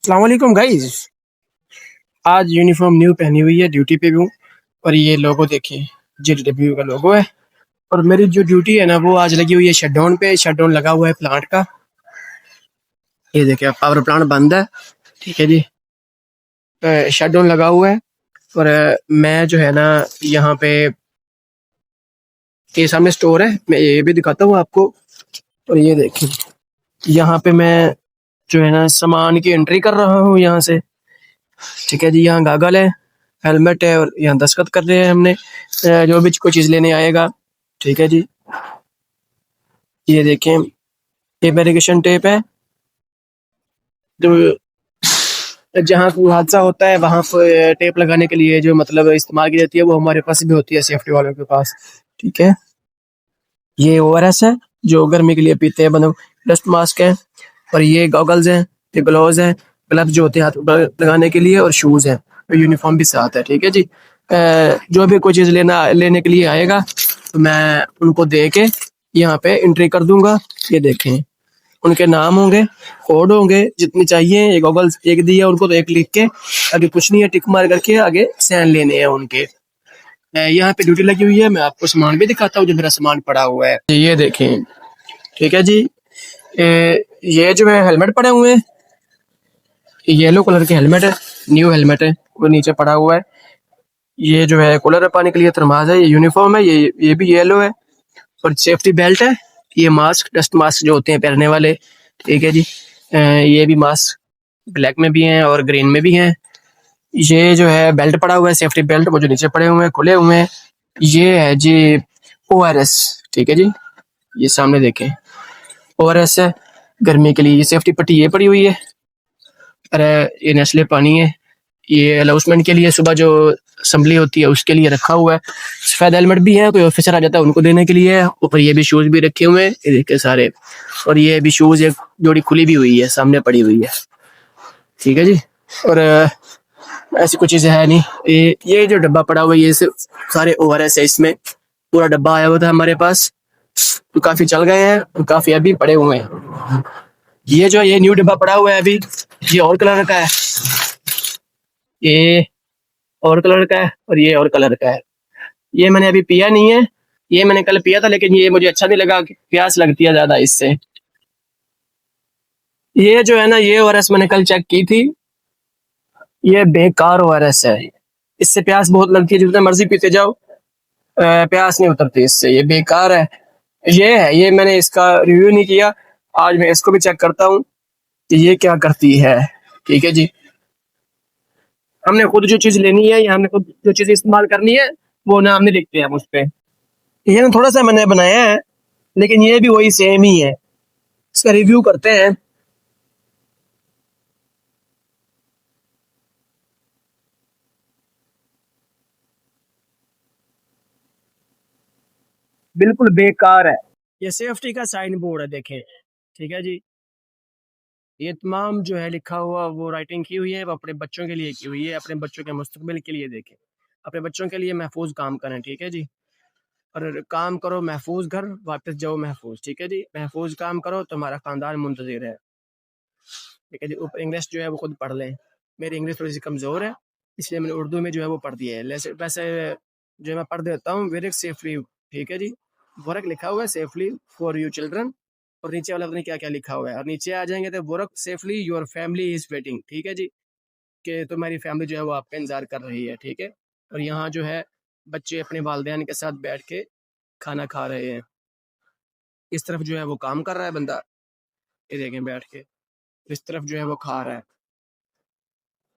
अस्सलाम वालेकुम गाइस। आज यूनिफॉर्म न्यू पहनी हुई है, ड्यूटी पे भी हूँ। और ये लोगो देखिए, जेडब्ल्यू का लोगो है। और मेरी जो ड्यूटी है ना, वो आज लगी हुई है शटडाउन पे। शटडाउन लगा हुआ है प्लांट का। ये देखिए, पावर प्लांट बंद है। ठीक है जी, शटडाउन लगा हुआ है। और मैं जो है ना, यहाँ पे ये सामने स्टोर है, मैं ये भी दिखाता हूँ आपको। और ये देखिए, यहाँ पे मैं जो है ना सामान की एंट्री कर रहा हूँ यहाँ से। ठीक है जी, यहाँ गागल है, हेलमेट है, और यहाँ दस्तखत कर रहे हैं हमने जो भी कोई चीज़ लेने आएगा। ठीक है जी, ये देखें, ये वेरिफिकेशन टेप है। जो जहाँ कोई हादसा होता है वहाँ पर टेप लगाने के लिए जो मतलब इस्तेमाल की जाती है, वो हमारे पास भी होती है, सेफ्टी वालों के पास। ठीक है, ये ओआरएस है जो गर्मी के लिए पीते हैं बंदे। डस्ट मास्क है, और ये गॉगल्स हैं, ये ग्लोव्स हैं, ग्लव्स जो होते हैं हाथ पर लगाने के लिए, और शूज़ हैं, और यूनिफॉर्म भी साथ है। ठीक है जी, जो भी कोई चीज़ लेने के लिए आएगा तो मैं उनको दे के यहाँ पे एंट्री कर दूंगा। ये देखें, उनके नाम होंगे, कोड होंगे जितने चाहिए। ये गॉगल्स एक दिया उनको तो एक लिख के, आगे कुछ नहीं है, टिक मार करके आगे साइन लेने हैं उनके। यहाँ पे ड्यूटी लगी हुई है। मैं आपको सामान भी दिखाता हूँ, जो मेरा सामान पड़ा हुआ है, ये देखें। ठीक है जी, ये जो है हेलमेट पड़े हुए हैं, येलो कलर के हेलमेट है, न्यू हेलमेट है, वो नीचे पड़ा हुआ है। ये जो है कूलर पाने के लिए थर्मास है। ये यूनिफॉर्म है, ये भी येलो है। और सेफ्टी बेल्ट है, ये मास्क, डस्ट मास्क जो होते हैं पहनने वाले। ठीक है जी, ये भी मास्क ब्लैक में भी हैं और ग्रीन में भी हैं। ये जो है बेल्ट पड़ा हुआ है, सेफ्टी बेल्ट, वो जो नीचे पड़े हुए हैं, खुले हुए हैं। ये है जी ओआरएस। ठीक है जी, ये सामने देखें, ओआरएस है गर्मी के लिए। ये सेफ्टी पट्टी ये पड़ी हुई है। अरे ये नेस्ले पानी है, ये अनाउंसमेंट के लिए सुबह जो असेंबली होती है उसके लिए रखा हुआ है। सफेद हेलमेट भी है, कोई ऑफिसर आ जाता है उनको देने के लिए। ऊपर ये भी शूज भी रखे हुए हैं, ये देखिए सारे। और ये भी शूज एक जोड़ी खुली भी हुई है, सामने पड़ी हुई है। ठीक है जी, और ऐसी कुछ चीजें है नहीं। ये जो डब्बा पड़ा हुआ है, ये सिर्फ सारे ओआरएस है। इसमें पूरा डब्बा आया हुआ था हमारे पास, तो काफी चल गए हैं और काफी अभी पड़े हुए हैं। ये न्यू डब्बा पड़ा हुआ है अभी, ये और कलर का है, ये और कलर का है, और ये और कलर का है। ये मैंने अभी पिया नहीं है, ये मैंने कल पिया था, लेकिन ये मुझे अच्छा नहीं लगा, प्यास लगती है ज्यादा इससे। ये जो है ना, ये ओआरएस मैंने कल चेक की थी, ये बेकार ओआरएस है। इससे प्यास बहुत लगती है, जितना मर्जी पीते जाओ, प्यास नहीं उतरती इससे, ये बेकार है। ये मैंने इसका रिव्यू नहीं किया, आज मैं इसको भी चेक करता हूँ कि ये क्या करती है। ठीक है जी, हमने खुद जो चीज लेनी है या हमने खुद जो चीज इस्तेमाल करनी है, वो नाम नहीं लिखते हैं उस पे। ये ना थोड़ा सा मैंने बनाया है, लेकिन ये भी वही सेम ही है। इसका रिव्यू करते हैं। बिल्कुल बेकार है। ये सेफ्टी का साइन बोर्ड है, देखें। ठीक है जी, ये तमाम जो है लिखा हुआ, वो राइटिंग की हुई है, वो अपने बच्चों के लिए की हुई है, अपने बच्चों के मुस्तकबिल के लिए। देखें, अपने बच्चों के लिए महफूज काम करें। ठीक है जी, और काम करो महफूज, घर वापस जाओ महफूज। ठीक है जी, महफूज काम करो तो हमारा खानदान मुंतजिर है। ठीक है जी, ऊपर इंग्लिश जो है वो खुद पढ़ लें। मेरी इंग्लिश थोड़ी सी कमज़ोर है, इसलिए मैंने उर्दू में जो है वो पढ़ दिया है। वैसे वैसे जो है मैं पढ़ देता हूँ, वर्क सेफली। ठीक है जी, वर्क लिखा हुआ है सेफली फॉर यू चिल्ड्रन, और नीचे वाला पता नहीं क्या क्या लिखा हुआ है। और नीचे आ जाएंगे तो work safely your family is waiting. ठीक है जी, कि तुम्हारी फैमिली जो है वो आपका इंतजार कर रही है। ठीक है, और यहाँ जो है बच्चे अपने वालिदैन के साथ बैठ के खाना खा रहे हैं। इस तरफ जो है वो काम कर रहा है बंदा, ये देखें बैठ के, इस तरफ जो है वो खा रहा है।